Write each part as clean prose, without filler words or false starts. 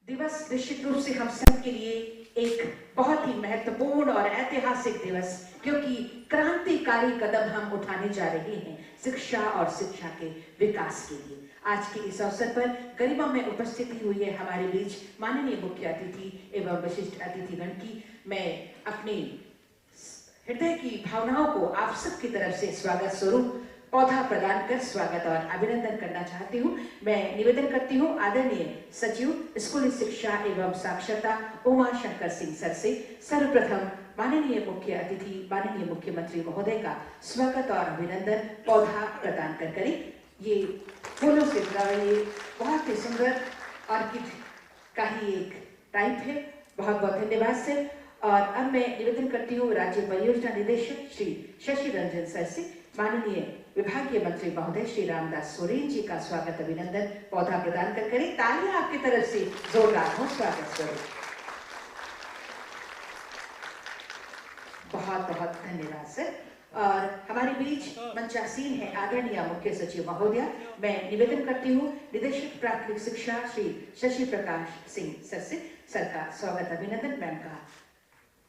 दिवस निश्चित रूप से हम सब के लिए एक बहुत ही महत्वपूर्ण और ऐतिहासिक दिवस, क्योंकि क्रांतिकारी कदम हम उठाने जा रहे हैं शिक्षा और शिक्षा के विकास के लिए। आज के इस अवसर पर गरिमा में उपस्थिति हुई है हमारे बीच माननीय मुख्य अतिथि एवं विशिष्ट अतिथिगण की मैं अपनी हृदय की भावनाओं को आप सबकी तरफ से स्वागत स्वरूप पौधा प्रदान कर स्वागत और अभिनंदन करना चाहती हूँ। मैं निवेदन करती हूँ आदरणीय सचिव स्कूली शिक्षा एवं साक्षरता उमा शंकर सिंह सर से सर्वप्रथम माननीय मुख्य अतिथि माननीय मुख्यमंत्री महोदय का स्वागत और अभिनंदन पौधा प्रदान कर करें। ये फूलों से भरा ये बहुत ही सुंदर ऑर्किड का ही एक टाइप है। बहुत बहुत धन्यवाद सर। और अब मैं निवेदन करती हूँ राज्य परियोजना निदेशक श्री शशि रंजन सर से माननीय विभागीय मंत्री महोदय श्री रामदास सोरेन जी का स्वागत अभिनंदन पौधा प्रदान कर करें। तालियां आपकी तरफ से जोरदार हो स्वागत करें। बहुत बहुत धन्यवाद सर। और हमारे बीच मंचासीन है आदरणीय मुख्य सचिव महोदय। मैं निवेदन करती हूँ निदेशक प्राथमिक शिक्षा श्री शशि प्रकाश सिंह सर से सर का स्वागत अभिनंदन मैम का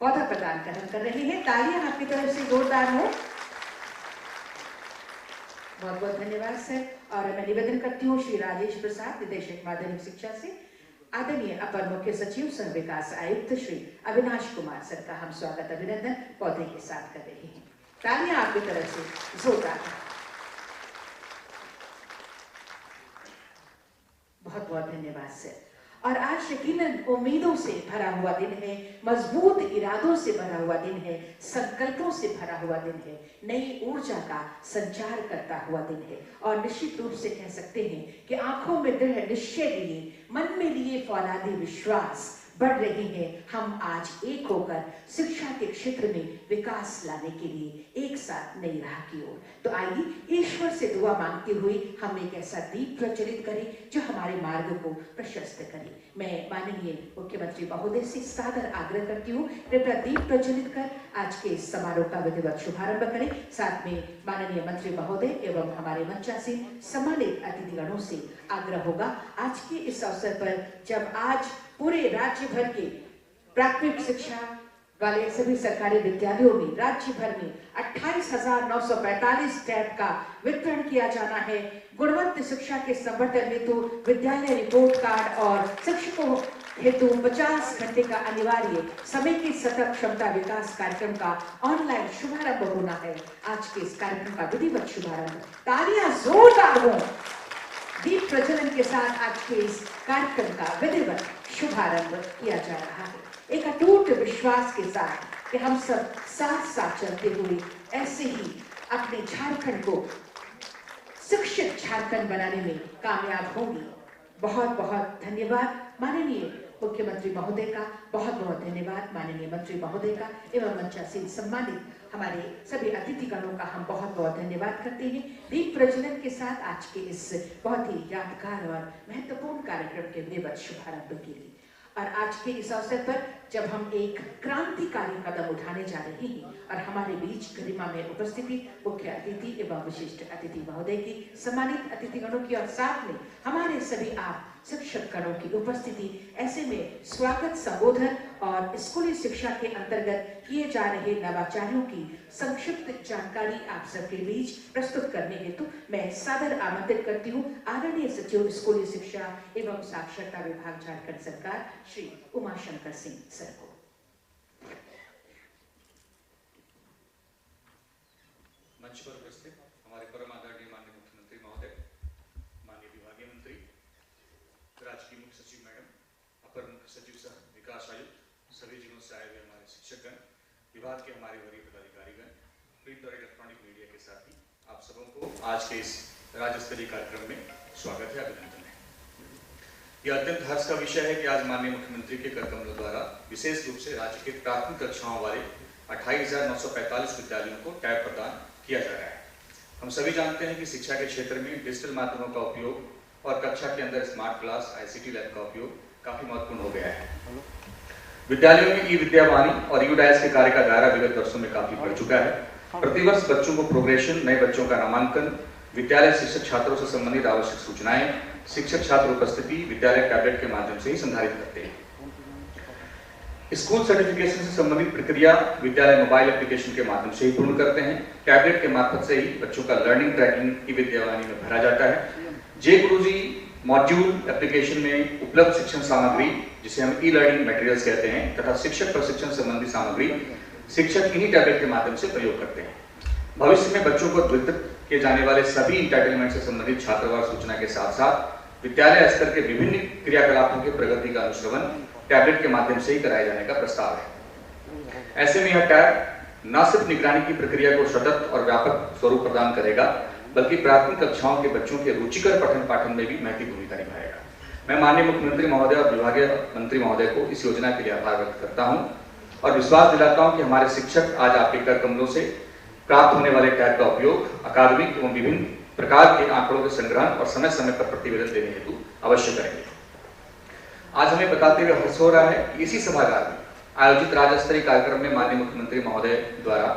पौधा प्रदान कर रहे हैं। तालियां आपकी तरफ से जोरदार हो। बहुत बहुत धन्यवाद सर। और मैं निवेदन करती हूँ श्री राजेश प्रसाद निदेशक माध्यमिक शिक्षा से आदरणीय अपर मुख्य सचिव सह विकास आयुक्त श्री अविनाश कुमार सर का हम स्वागत अभिनंदन पौधे के साथ कर रहे हैं। तालियां आपकी तरफ से जोरदार। बहुत बहुत धन्यवाद सर। और आज यकीनन उम्मीदों से भरा हुआ दिन है, मजबूत इरादों से भरा हुआ दिन है, संकल्पों से भरा हुआ दिन है, नई ऊर्जा का संचार करता हुआ दिन है। और निश्चित रूप से कह सकते हैं कि आंखों में दृढ़ निश्चय लिए मन में लिए फौलादी विश्वास बढ़ रहे हैं। हम आज एक होकर शिक्षा के क्षेत्र में विकास लाने के लिए एक साथ नई राह की ओर। तो आइए ईश्वर से दुआ मांगते हुए हम एक ऐसा दीप प्रज्वलित करें जो हमारे मार्ग को प्रशस्त करे। मैं माननीय मुख्यमंत्री महोदय से सादर आग्रह करती हूँ कृपया दीप प्रज्वलित कर आज के इस समारोह का विधिवत शुभारंभ करें। साथ में माननीय मंत्री महोदय एवं हमारे मंचासीन सम्मानित अतिथिगणों से आग्रह होगा आज के इस अवसर पर जब आज पूरे राज्य भर के प्राथमिक शिक्षा वाले सभी सरकारी विद्यालयों में राज्य भर में 28,945 टैब का वितरण किया जाना है। गुणवत्ता शिक्षा के संवर्धन हेतु विद्यालय रिपोर्ट कार्ड और शिक्षकों हेतु 50 घंटे का अनिवार्य समेकित सतत क्षमता विकास कार्यक्रम का ऑनलाइन शुभारंभ होना है। आज के इस कार्यक्रम का विधिवत शुभारंभ तालियां जोरदार हो। दीप प्रज्वलन के साथ आज के इस कार्यक्रम का विधिवत शुभारंभ किया जा रहा है एक अटूट विश्वास के साथ कि हम सब साथ साथ चलते हुए ऐसे ही अपने झारखंड को शिक्षित झारखंड बनाने में कामयाब होंगे। बहुत बहुत धन्यवाद माननीय मुख्यमंत्री महोदय का, बहुत बहुत धन्यवाद माननीय मंत्री महोदय का एवं मंचासीन सम्मानित हमारे सभी अतिथिगणों का हम बहुत बहुत धन्यवाद करते हैं। दीप प्रज्वलन के साथ आज के इस बहुत ही यादगार और महत्वपूर्ण कार्यक्रम के विधिवत शुभारंभ के लिए। और आज के इस अवसर पर जब हम एक क्रांतिकारी कदम उठाने जा रहे हैं और हमारे बीच गरिमा में उपस्थिति मुख्य अतिथि एवं विशिष्ट अतिथि महोदय की सम्मानित अतिथिगणों की और साथ में हमारे सभी आप शिक्षक गणों की उपस्थिति, ऐसे में स्वागत संबोधन और स्कूली शिक्षा के अंतर्गत किए जा रहे नवाचारों की संक्षिप्त जानकारी आप सबके बीच प्रस्तुत करने हेतु मैं सादर आमंत्रित करती हूँ आदरणीय सचिव स्कूली शिक्षा एवं साक्षरता विभाग झारखंड सरकार श्री उमा शंकर सिंह सर को। मंच पर उपस्थित हमारे परम आदरणीय माननीय मुख्यमंत्री महोदय, माननीय विभागीय मंत्री, राज्य की मुख्य सचिव मैडम, अपर मुख्य सचिव सह विकास आयुक्त, सभी जिलों से आए हुए हमारे शिक्षकगण, विभाग के हमारे वरीय पदाधिकारीगण, प्रिंट और इलेक्ट्रॉनिक मीडिया के साथी, आप सबों को आज के इस राज्य स्तरीय कार्यक्रम में स्वागत है, अभिनंदन है। यह अत्यंत हर्ष का विषय है कि आज माननीय मुख्यमंत्री के कर कमलों द्वारा विशेष रूप से राज्य के प्राथमिक कक्षाओं वाले 28,945 विद्यालयों को टैब प्रदान किया जा रहा है। हम सभी जानते हैं कि शिक्षा के क्षेत्र में डिजिटल माध्यमों का उपयोग और कक्षा के अंदर स्मार्ट क्लास ICT लैब का उपयोग काफी महत्वपूर्ण हो गया है। विद्यालयों में ई-विद्यावाणी और यू-डायस के कार्य का दायरा विगत वर्षों में काफी बढ़ चुका है। प्रतिवर्ष बच्चों को प्रोग्रेशन, नए बच्चों का नामांकन, विद्यालय शिक्षक छात्रों से संबंधित आवश्यक सूचनाएं शिक्षक छात्र उपस्थिति विद्यालय टैबलेट के माध्यम से ही संधारित करते हैं। स्कूल सर्टिफिकेशन से संबंधित प्रक्रिया विद्यालय मोबाइल एप्लीकेशन के माध्यम से ही पूर्ण करते हैं। टैबलेट के मार्फत से ही बच्चों का लर्निंग ट्रैकिंग ई विद्यावाहिनी में भरा जाता है। जे गुरुजी मॉड्यूल एप्लीकेशन में उपलब्ध शिक्षण सामग्री, जिसे हम ई लर्निंग मटेरियल्स कहते हैं, तथा शिक्षक प्रशिक्षण संबंधी सामग्री शिक्षक इन्हीं टैबलेट के माध्यम से प्रयोग करते हैं। भविष्य में बच्चों को वितरित किए जाने वाले सभी इंटाइटलमेंट से संबंधित छात्रवार सूचना के साथ साथ विद्यालय स्तर के विभिन्न क्रियाकलापों की प्रगति का अनुश्रवण टैबलेट के माध्यम से ही कराए जाने का प्रस्ताव है। ऐसे में यह टैब न सिर्फ निगरानी की प्रक्रिया को सतत और व्यापक स्वरूप प्रदान करेगा, बल्कि प्राथमिक कक्षाओं के बच्चों के रुचिकर पठन पाठन में भी महत्वपूर्ण भूमिका निभाएगा। मैं माननीय मुख्यमंत्री महोदय और विभागीय मंत्री महोदय को इस योजना के लिए आभार व्यक्त करता हूं और विश्वास दिलाता हूं कि हमारे शिक्षक आज आपके कर कमलों से प्राप्त होने वाले टैब का उपयोग अकादमिक एवं विभिन्न प्रकार के आंकड़ों के संग्रहण और समय समय पर प्रतिवेदन देने हेतु अवश्य करेंगे। आज हमें बताते हुए हर्ष हो रहा है कि इसी सभागार में आयोजित राज्य स्तरीय कार्यक्रम में माननीय मुख्यमंत्री महोदय द्वारा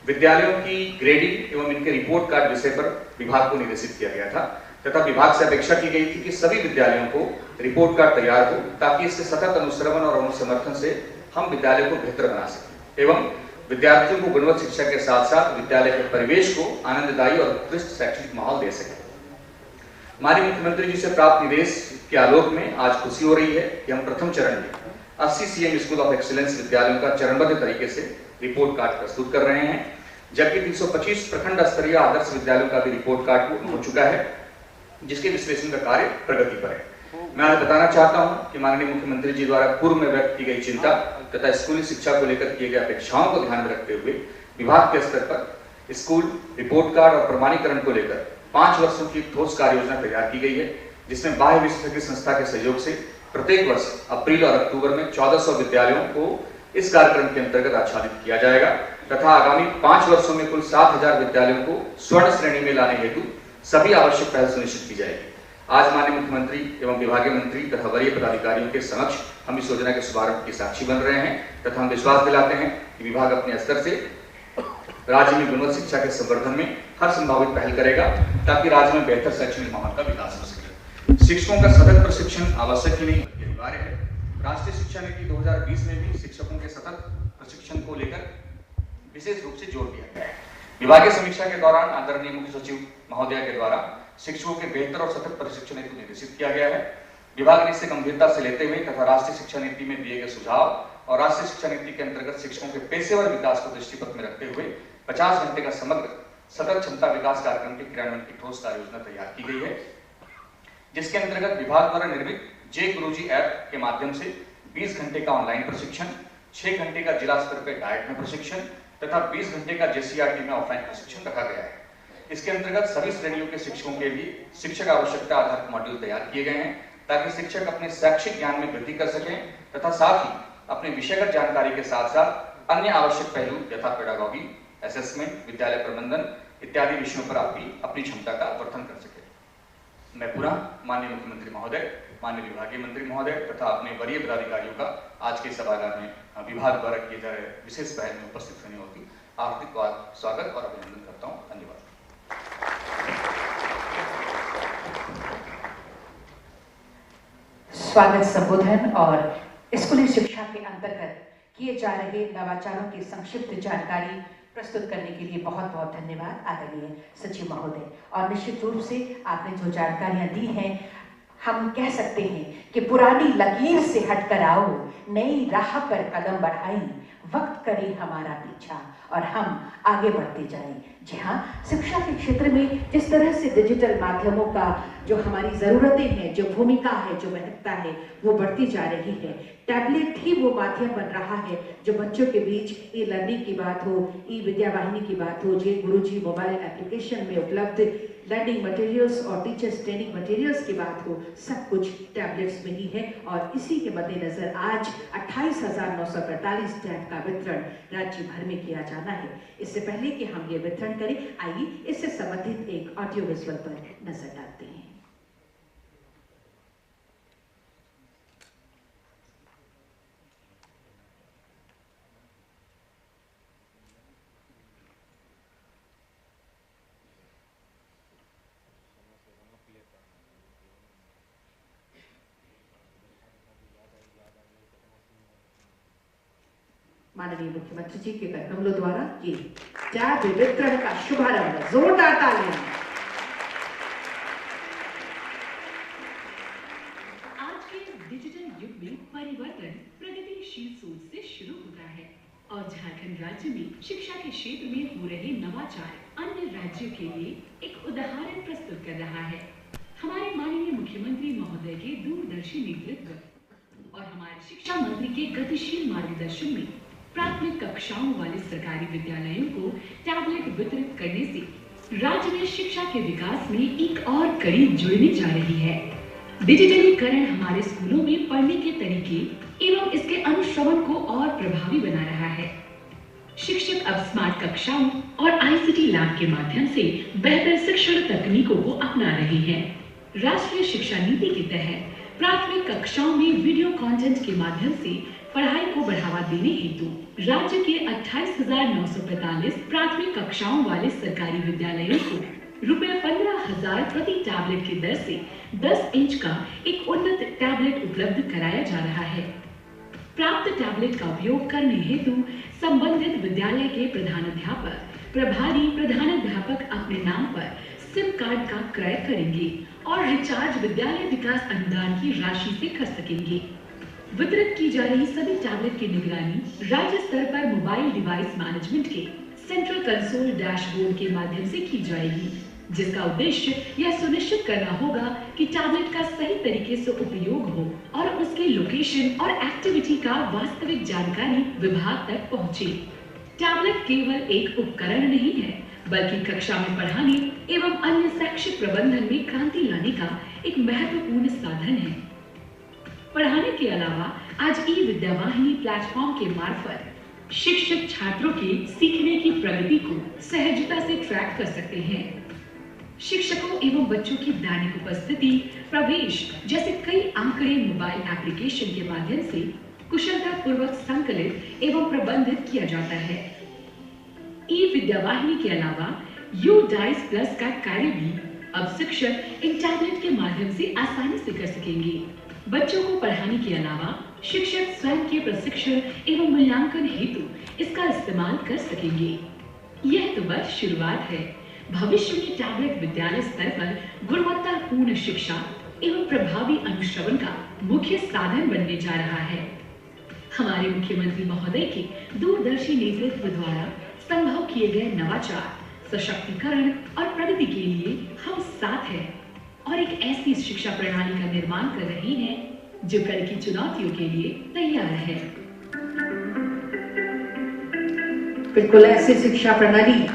विद्यालयों की ग्रेडिंग एवं इनके रिपोर्ट कार्ड विषय पर विभाग को निर्देशित किया गया था तथा विभाग से अपेक्षा की गई थी कि सभी विद्यालयों को रिपोर्ट कार्ड तैयार हो, ताकि इससे सतत अनुश्रवण और अनुसमर्थन से हम विद्यालय को बेहतर बना सकें एवं विद्यार्थियों को गुणवत्ता शिक्षा के साथ साथ विद्यालय के परिवेश को आनंददायी और उत्कृष्ट शैक्षणिक माहौल दे सके। माननीय मुख्यमंत्री जी से प्राप्त निर्देश के आलोक में आज खुशी हो रही है कि हम प्रथम चरण में 80 सीएम स्कूल ऑफ एक्सीलेंस विद्यालयों का चरणबद्ध तरीके से रिपोर्ट कार्ड प्रस्तुत कर रहे हैं, जबकि 325 प्रखंड स्तरीय आदर्श विद्यालयों का भी रिपोर्ट कार्ड पूर्ण हो चुका है, जिसके विश्लेषण का कार्य प्रगति पर है। मैं आज बताना चाहता हूं कि माननीय मुख्यमंत्री जी द्वारा पूर्व में व्यक्त की गई चिंता तथा स्कूली शिक्षा को लेकर किए गए अपेक्षाओं को ध्यान में रखते हुए विभाग के स्तर पर स्कूल रिपोर्ट कार्ड और प्रमाणीकरण को लेकर 5 वर्षों की ठोस कार्य योजना तैयार की गई है, जिसमें बाह्य विशेषज्ञ संस्था के सहयोग से प्रत्येक वर्ष अप्रैल और अक्टूबर में 1400 विद्यालयों को इस कार्यक्रम के अंतर्गत आच्छादित किया जाएगा तथा आगामी 5 वर्षों में कुल 7000 विद्यालयों को स्वर्ण श्रेणी में लाने हेतु सभी आवश्यक पहल सुनिश्चित की जाएगी। आज माननीय मुख्यमंत्री एवं विभागीय मंत्री तथा वरीय पदाधिकारियों के समक्ष हम इस योजना के शुभारंभ की साक्षी बन रहे हैं तथा हम विश्वास दिलाते हैं कि विभाग अपने स्तर से राज्य में गुणवत्ता शिक्षा के संवर्धन में हर संभावित पहल करेगा, ताकि राज्य में बेहतर शैक्षणिक माहौल का विकास हो सके। शिक्षकों का सतत प्रशिक्षण आवश्यक ही नहीं बल्कि अनिवार्य है। राष्ट्रीय शिक्षा नीति 2020 में भी शिक्षकों के सतत प्रशिक्षण को लेकर विशेष रूप से जोर दिया गया है। विभागीय समीक्षा के दौरान आदरणीय मुख्य सचिव महोदय के द्वारा शिक्षकों के बेहतर और सतत प्रशिक्षण हेतु निर्देशित किया गया है। विभाग ने इसे गंभीरता से लेते हुए तथा राष्ट्रीय शिक्षा नीति में दिए गए सुझाव और राष्ट्रीय शिक्षा नीति के अंतर्गत शिक्षकों के पेशेवर विकास को दृष्टिपथ में रखते हुए 50 घंटे का समग्र सतत क्षमता विकास कार्यक्रम के क्रियान्वयन की ठोस कार्य योजना तैयार की गई है, जिसके अंतर्गत विभाग द्वारा निर्मित जे गुरुजी ऐप के माध्यम से 20 घंटे का ऑनलाइन प्रशिक्षण, 6 घंटे का जिला स्तर पर डाइट में प्रशिक्षण तथा 20 घंटे का जेसीआरटी में ऑफलाइन प्रशिक्षण रखा गया है। इसके अंतर्गत सभी श्रेणियों के शिक्षकों के लिए शिक्षक आवश्यकता आधारित मॉड्यूल तैयार किए गए हैं, ताकि शिक्षक अपने शैक्षिक ज्ञान में वृद्धि कर सकें तथा साथ ही अपने विषयगत जानकारी के साथ साथ अन्य आवश्यक पहलू यथा पेडागॉजी, असेसमेंट, विद्यालय प्रबंधन इत्यादि विषयों पर अपनी क्षमता का वर्धन कर सके। मैं पुनः माननीय मुख्यमंत्री महोदय, माननीय विभागीय मंत्री महोदय तथा अपने वरीय पदाधिकारियों का आज के सभागार में विभाग द्वारा किए जा रहे विशेष पहल में उपस्थित होने हेतु हार्दिक स्वागत और अभिनंदन करता हूँ। धन्यवाद। स्वागत संबोधन और स्कूली शिक्षा के अंतर्गत किए जा रहे नवाचारों की संक्षिप्त जानकारी प्रस्तुत करने के लिए बहुत बहुत धन्यवाद आदरणीय सचिव महोदय। और निश्चित रूप से आपने जो जानकारियां दी हैं, हम कह सकते हैं कि पुरानी लकीर से हटकर आओ, नई राह पर कदम बढ़ाई, वक्त करे हमारा पीछा और हम आगे बढ़ते जाएं। जी हाँ, शिक्षा के क्षेत्र में जिस तरह से डिजिटल माध्यमों का जो हमारी ज़रूरतें हैं, जो भूमिका है, जो महत्ता है, वो बढ़ती जा रही है। टैबलेट ही वो माध्यम बन रहा है जो बच्चों के बीच ई लर्निंग की बात हो, ई विद्यावाहिनी की बात हो, जे गुरुजी मोबाइल एप्लीकेशन में उपलब्ध लर्निंग मटेरियल्स और टीचर्स ट्रेनिंग मटेरियल्स की बात हो, सब कुछ टैबलेट्स में ही है। और इसी के मद्देनजर आज 28,945 टैब का वितरण राज्य भर में किया जाना है। इससे पहले कि हम ये वितरण करें, आइए इससे संबंधित एक ऑडियो विजुअल पर नजर डालते हैं। माननीय मुख्यमंत्री जी के कदमों द्वारा ये टैब वितरण का शुभारंभ। जोरदार तालियां। आज के डिजिटल युग में परिवर्तन प्रगतिशील सोच से शुरू होता है और झारखंड राज्य में शिक्षा के क्षेत्र में हो रहे नवाचार अन्य राज्यों के लिए एक उदाहरण प्रस्तुत कर रहा है। हमारे माननीय मुख्यमंत्री महोदय के दूरदर्शी नेतृत्व और हमारे शिक्षा मंत्री के गतिशील मार्गदर्शन में प्राथमिक कक्षाओं वाले सरकारी विद्यालयों को टैबलेट वितरित करने से राज्य में शिक्षा के विकास में एक और कड़ी जुड़ने जा रही है। डिजिटलीकरण हमारे स्कूलों में पढ़ने के तरीके एवं इसके अनुश्रवण को और प्रभावी बना रहा है। शिक्षक अब स्मार्ट कक्षाओं और ICT लैब के माध्यम से बेहतर शिक्षण तकनीकों को अपना रहे हैं। राष्ट्रीय शिक्षा नीति के तहत प्राथमिक कक्षाओं में वीडियो कंटेंट के माध्यम से पढ़ाई को बढ़ावा देने हेतु राज्य के 28,945 प्राथमिक कक्षाओं वाले सरकारी विद्यालयों को ₹15,000 प्रति टैबलेट की दर से 10 इंच का एक उन्नत टैबलेट उपलब्ध कराया जा रहा है। प्राप्त टैबलेट का उपयोग करने हेतु संबंधित विद्यालय के प्रधानाध्यापक, प्रभारी प्रधानाध्यापक अपने नाम पर सिम कार्ड का क्रय करेंगे और रिचार्ज विद्यालय विकास अनुदान की राशि से कर सकेंगे। वितरित की जा रही सभी टैबलेट की निगरानी राज्य स्तर पर मोबाइल डिवाइस मैनेजमेंट के सेंट्रल कंसोल डैशबोर्ड के माध्यम से की जाएगी, जिसका उद्देश्य यह सुनिश्चित करना होगा कि टैबलेट का सही तरीके से उपयोग हो और उसके लोकेशन और एक्टिविटी का वास्तविक जानकारी विभाग तक पहुंचे। टैबलेट केवल एक उपकरण नहीं है, बल्कि कक्षा में पढ़ाने एवं अन्य शैक्षिक प्रबंधन में क्रांति लाने का एक महत्वपूर्ण साधन है। पढ़ाने के अलावा आज ई-विद्यावाहिनी प्लेटफॉर्म के मार्फत शिक्षक छात्रों के सीखने की प्रगति को सहजता से ट्रैक कर सकते हैं। शिक्षकों एवं बच्चों की दैनिक उपस्थिति, प्रवेश जैसे कई आंकड़े मोबाइल एप्लीकेशन के माध्यम से कुशलता पूर्वक संकलित एवं प्रबंधित किया जाता है। ई-विद्यावाहिनी के अलावा U-DICE प्लस का कार्य भी अब शिक्षक इन टैबलेट के माध्यम से आसानी से कर सकेंगे। बच्चों को पढ़ाने के अलावा शिक्षक स्वयं के प्रशिक्षण एवं मूल्यांकन हेतु इसका इस्तेमाल कर सकेंगे। यह तो बस शुरुआत है। भविष्य में टैबलेट विद्यालय स्तर पर गुणवत्तापूर्ण शिक्षा एवं प्रभावी अनुश्रवण का मुख्य साधन बनने जा रहा है। हमारे मुख्यमंत्री महोदय के दूरदर्शी नेतृत्व द्वारा संभव किए गए नवाचार, सशक्तिकरण और प्रगति के लिए हम साथ हैं और एक ऐसी शिक्षा प्रणाली का निर्माण कर रही हैं जो कल की चुनौतियों के लिए तैयार है। बिल्कुल ऐसी शिक्षा प्रणाली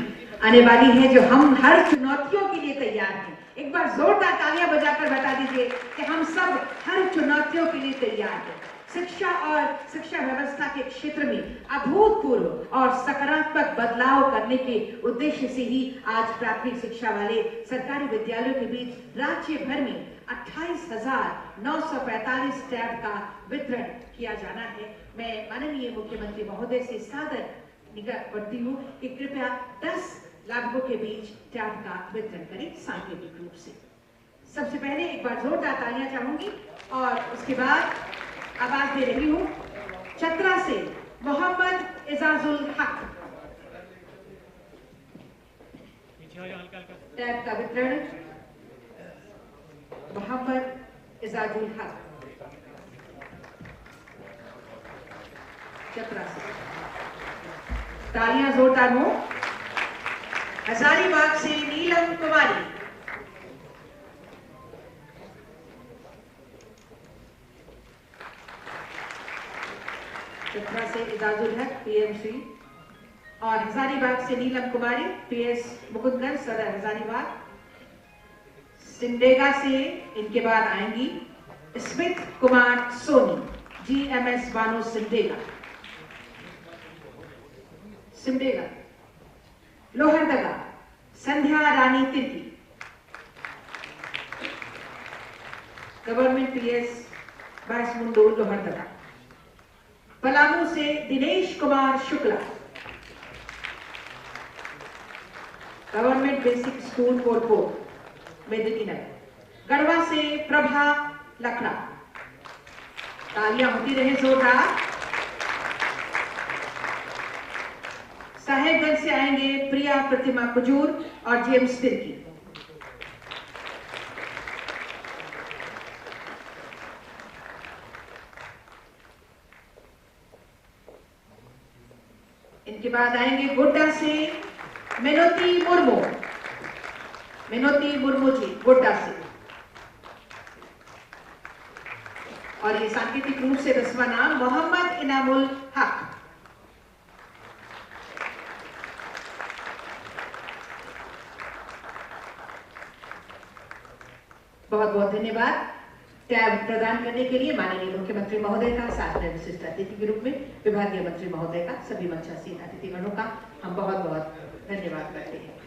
आने वाली है जो हम हर चुनौतियों के लिए तैयार हैं। एक बार जोरदार तालियां बजाकर बता दीजिए कि हम सब हर चुनौतियों के लिए तैयार हैं। शिक्षा और शिक्षा व्यवस्था के क्षेत्र में अभूतपूर्व और सकारात्मक बदलाव करने के उद्देश्य से ही आज प्राथमिक शिक्षा वाले सरकारी विद्यालयों के बीच राज्य भर में 28,945 टैब का वितरण किया जाना है। मैं माननीय मुख्यमंत्री महोदय से सादर निवेदन करती हूँ कि कृपया 10 लाभुकों के बीच टैब का वितरण करें सांकेतिक रूप से। सबसे पहले एक बार जोरदार तालियां चाहूंगी और उसके बाद आवाज दे रही हूँ चतरा से मोहम्मद एजाजुल हक। टैब का वितरण मोहम्मद एजाजुल हक चतरा से। तालियां जोरदार हो। हजारीबाग से नीलम कुमारी। चतरा से एजाजुल हक PMC और हजारीबाग से नीलम कुमारी PS मुकुंदगंज सदर हजारीबाग। सिमडेगा से इनके बाद आएंगी Smit Kumar Soni GMS Bano Simdega. Simdega Lohardaga Sandhya Rani Tirkey. Government PS Baisamundo Lohardaga. Palamu से Dinesh Kumar Shukla. Government basic school Kotpur Medininagar. Garhwa से प्रभा लखड़ा। तालियां होती रहे जोरदार। साहेबगंज से आएंगे प्रिया प्रतिमा कुजूर और जेम्स तिर्की। इनके बाद आएंगे गोड्डा से मिनोती मुर्मू। मिनोती मुर्मू जी गोड्डा से। और ये सांकेतिक रूप से 10वां नाम मोहम्मद इनामुल हक। बहुत बहुत धन्यवाद टैब प्रदान करने के लिए माननीय मुख्यमंत्री महोदय का, साथ में विशिष्ट अतिथि के रूप में विभागीय मंत्री महोदय का, सभी मंचासीन अतिथिगणों का हम बहुत बहुत धन्यवाद करते हैं।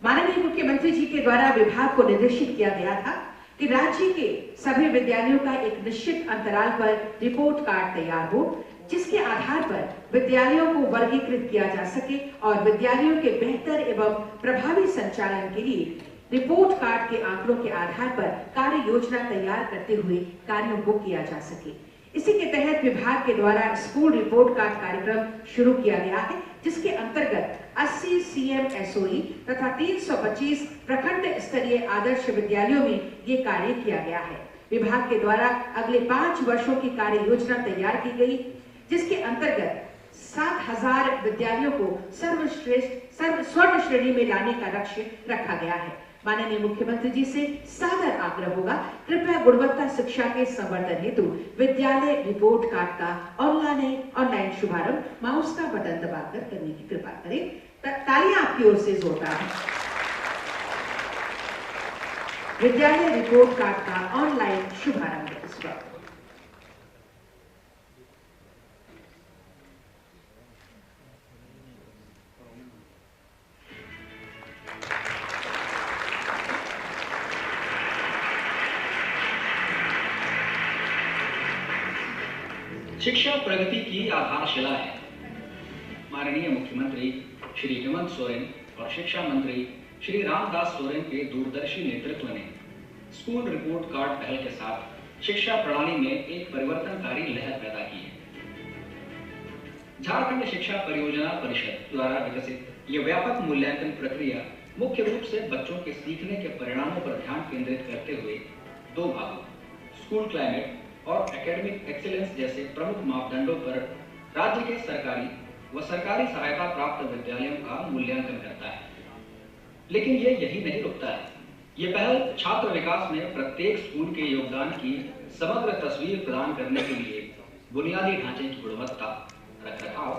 माननीय मुख्यमंत्री जी के द्वारा विभाग को निर्देशित किया गया था कि राज्य के सभी विद्यालयों का एक निश्चित अंतराल पर रिपोर्ट कार्ड तैयार हो, जिसके आधार पर विद्यालयों को वर्गीकृत किया जा सके और विद्यालयों के बेहतर एवं प्रभावी संचालन के लिए रिपोर्ट कार्ड के आंकड़ों के आधार पर कार्य योजना तैयार करते हुए कार्यों को किया जा सके। इसी के तहत विभाग के द्वारा स्कूल रिपोर्ट कार्ड कार्यक्रम शुरू किया गया है, जिसके अंतर्गत 80 CMSOE तथा 325 प्रखंड स्तरीय आदर्श विद्यालयों में ये कार्य किया गया है। विभाग के द्वारा अगले 5 वर्षों की कार्य योजना तैयार की गई, जिसके अंतर्गत 7000 विद्यालयों को सर्वश्रेष्ठ स्वर्ण श्रेणी में लाने का लक्ष्य रखा गया है। माननीय मुख्यमंत्री जी से सादर आग्रह होगा, कृपया गुणवत्ता शिक्षा के संवर्धन हेतु विद्यालय रिपोर्ट कार्ड का ऑनलाइन शुभारंभ माउस का बटन दबाकर करने की कृपा करें। तालियां आपकी ओर से जोरदार हैं। विद्यालय रिपोर्ट कार्ड का ऑनलाइन शुभारंभ इस वक्त। शिक्षा प्रगति की आधारशिला है। माननीय मुख्यमंत्री श्री हेमंत सोरेन और शिक्षा मंत्री श्री रामदास सोरेन के दूरदर्शी नेतृत्व ने स्कूल रिपोर्ट कार्ड पहल के साथ शिक्षा प्रणाली में एक परिवर्तनकारी लहर पैदा की है। झारखंड शिक्षा परियोजना परिषद द्वारा विकसित यह व्यापक मूल्यांकन प्रक्रिया मुख्य रूप से बच्चों के सीखने के परिणामों पर ध्यान केंद्रित करते हुए 2 भागों स्कूल क्लाइमेट और एकेडमिक एक्सीलेंस जैसे प्रमुख मापदंडों पर राज्य के सरकारी व सरकारी सहायता प्राप्त विद्यालयों का मूल्यांकन करता है। लेकिन ये यही नहीं रुकता है। ये पहल छात्र विकास में प्रत्येक स्कूल के योगदान की समग्र तस्वीर प्रदान करने के लिए बुनियादी ढांचे की गुणवत्ता, रखरखाव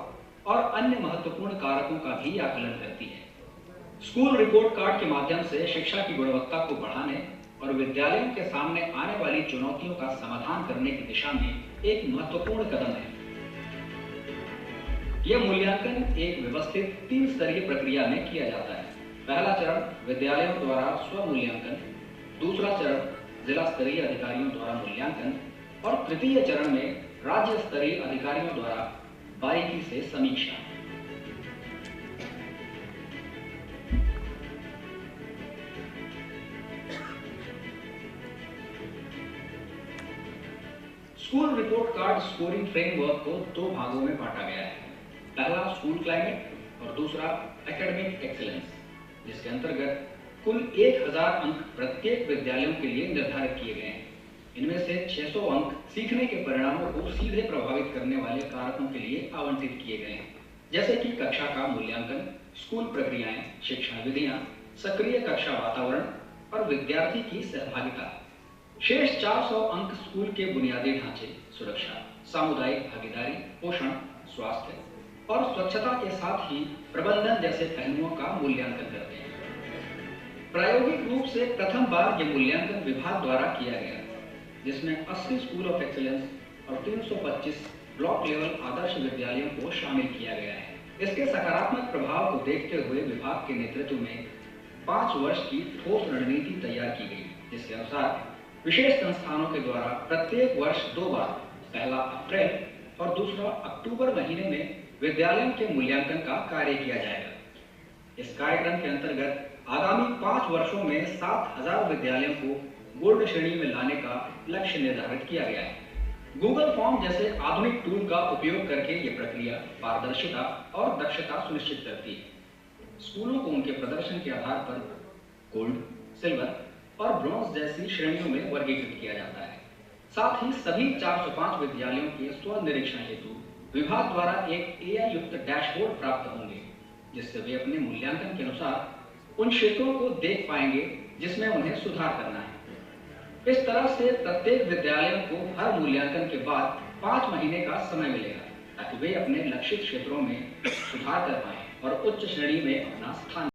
और अन्य महत्वपूर्ण कारकों का भी आकलन करती है। स्कूल रिपोर्ट कार्ड के माध्यम से शिक्षा की गुणवत्ता को बढ़ाने और विद्यालयों के सामने आने वाली चुनौतियों का समाधान करने की दिशा में एक महत्वपूर्ण कदम है। यह मूल्यांकन एक व्यवस्थित 3 स्तरीय प्रक्रिया में किया जाता है। पहला चरण विद्यालयों द्वारा स्व मूल्यांकन, दूसरा चरण जिला स्तरीय अधिकारियों द्वारा मूल्यांकन और तृतीय चरण में राज्य स्तरीय अधिकारियों द्वारा बारीकी से समीक्षा। School report card scoring framework को 2 भागों में बांटा गया है। पहला स्कूल क्लाइमेट और दूसरा एकेडमिक एक्सीलेंस, जिसके अंतर्गत कुल 1000 अंक प्रत्येक विद्यालयों के लिए निर्धारित किए गए हैं। इनमें से 600 अंक सीखने के परिणामों को सीधे प्रभावित करने वाले कारकों के लिए आवंटित किए गए हैं, जैसे कि कक्षा का मूल्यांकन, स्कूल प्रक्रियाएं, शिक्षा विधियां, सक्रिय कक्षा वातावरण और विद्यार्थी की सहभागिता। शेष 400 अंक स्कूल के बुनियादी ढांचे, सुरक्षा, सामुदायिक भागीदारी, पोषण, स्वास्थ्य और स्वच्छता के साथ ही प्रबंधन जैसे पहलुओं का मूल्यांकन करते हैं। प्रायोगिक रूप से प्रथम बार यह मूल्यांकन विभाग द्वारा किया गया, जिसमें 80 स्कूल ऑफ एक्सीलेंस और 325 ब्लॉक लेवल आदर्श विद्यालयों को शामिल किया गया है। इसके सकारात्मक प्रभाव को देखते हुए विभाग के नेतृत्व में 5 वर्ष की ठोस रणनीति तैयार की गई, जिसके अनुसार विशेष संस्थानों के द्वारा प्रत्येक वर्ष 2 बार, पहला अप्रैल और दूसरा अक्टूबर महीने में विद्यालयों के मूल्यांकन का कार्य किया जाएगा। इस कार्यक्रम के अंतर्गत आगामी 5 वर्षों में 7000 विद्यालयों को गोल्ड श्रेणी में लाने का लक्ष्य निर्धारित किया गया है। गूगल फॉर्म जैसे आधुनिक टूल का उपयोग करके ये प्रक्रिया पारदर्शिता और दक्षता सुनिश्चित करती है। स्कूलों को उनके प्रदर्शन के आधार पर गोल्ड, सिल्वर और ब्रॉन्ज जैसी श्रेणियों में वर्गीकृत किया जाता है। साथ ही सभी 405 विद्यालयों के स्व निरीक्षण हेतु विभाग द्वारा एक AI युक्त डैशबोर्ड प्राप्त होंगे, जिससे वे अपने मूल्यांकन के अनुसार उन क्षेत्रों को देख पाएंगे जिसमें उन्हें सुधार करना है। इस तरह से प्रत्येक विद्यालय को हर मूल्यांकन के बाद 5 महीने का समय मिलेगा, ताकि वे अपने लक्षित क्षेत्रों में सुधार कर पाएं और उच्च श्रेणी में अपना स्थान